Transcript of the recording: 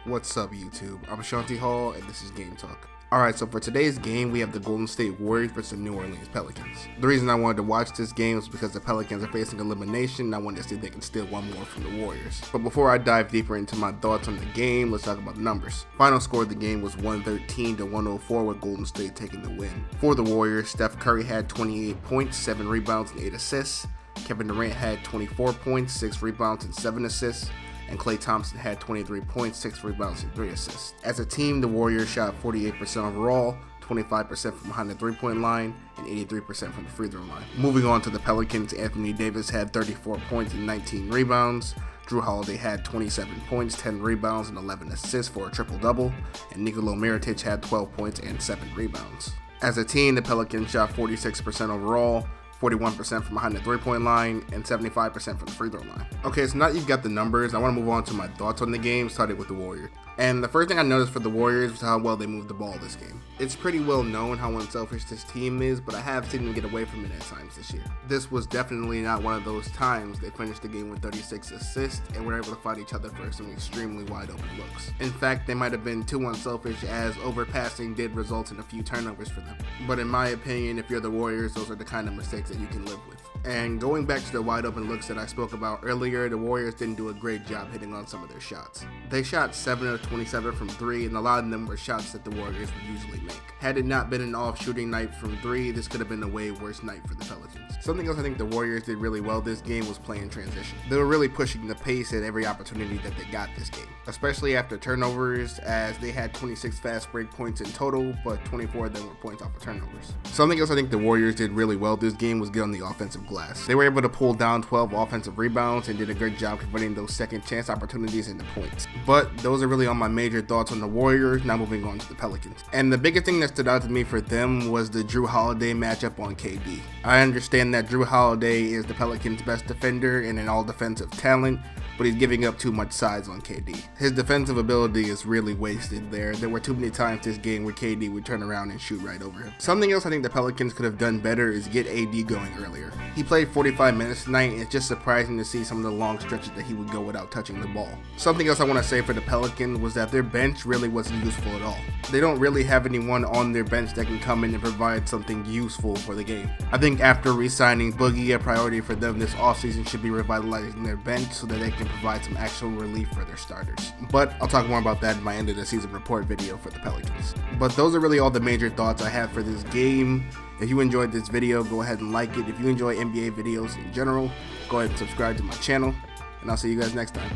What's up, YouTube? I'm Shanti Hall, and this is Game Talk. Alright, so for today's game, we have the Golden State Warriors versus the New Orleans Pelicans. The reason I wanted to watch this game was because the Pelicans are facing elimination, and I wanted to see if they can steal one more from the Warriors. But before I dive deeper into my thoughts on the game, let's talk about the numbers. Final score of the game was 113-104, with Golden State taking the win. For the Warriors, Steph Curry had 28 points, 7 rebounds, and 8 assists. Kevin Durant had 24 points, 6 rebounds, and 7 assists. And Klay Thompson had 23 points, 6 rebounds, and 3 assists. As a team, the Warriors shot 48% overall, 25% from behind the three-point line, and 83% from the free throw line. Moving on to the Pelicans, Anthony Davis had 34 points and 19 rebounds. Jrue Holiday had 27 points, 10 rebounds, and 11 assists for a triple-double. And Nikola Mirotic had 12 points and 7 rebounds. As a team, the Pelicans shot 46% overall, 41% from behind the three-point line, and 75% from the free throw line. Okay, so now that you've got the numbers, I want to move on to my thoughts on the game, starting with the Warriors. And the first thing I noticed for the Warriors was how well they moved the ball this game. It's pretty well known how unselfish this team is, but I have seen them get away from it at times this year. This was definitely not one of those times. They finished the game with 36 assists and were able to fight each other for some extremely wide open looks. In fact, they might have been too unselfish, as overpassing did result in a few turnovers for them. But in my opinion, if you're the Warriors, those are the kind of mistakes that you can live with. And going back to the wide open looks that I spoke about earlier, the Warriors didn't do a great job hitting on some of their shots. They shot 7 of 27 from 3, and a lot of them were shots that the Warriors would usually make. Had it not been an off shooting night from 3, this could have been a way worse night for the Pelicans. Something else I think the Warriors did really well this game was playing transition. They were really pushing the pace at every opportunity that they got this game, especially after turnovers, as they had 26 fast break points in total, but 24 of them were points off of turnovers. Something else I think the Warriors did really well this game was get on the offensive glass. They were able to pull down 12 offensive rebounds and did a good job converting those second chance opportunities into points. But those are really all my major thoughts on the Warriors. Now moving on to the Pelicans. And the biggest thing that stood out to me for them was the Jrue Holiday matchup on KD. I understand that Jrue Holiday is the Pelicans' best defender and an all-defensive talent, but he's giving up too much size on KD. His defensive ability is really wasted there. There were too many times this game where KD would turn around and shoot right over him. Something else I think the Pelicans could have done better is get AD going earlier. He played 45 minutes tonight, and it's just surprising to see some of the long stretches that he would go without touching the ball. Something else I want to say for the Pelicans was that their bench really wasn't useful at all. They don't really have anyone on their bench that can come in and provide something useful for the game. I think after re-signing Boogie, a priority for them this offseason should be revitalizing their bench so that they can provide some actual relief for their starters. But I'll talk more about that in my end of the season report video for the Pelicans. But those are really all the major thoughts I have for this game. If you enjoyed this video, go ahead and like it. If you enjoy NBA videos in general, go ahead and subscribe to my channel, and I'll see you guys next time.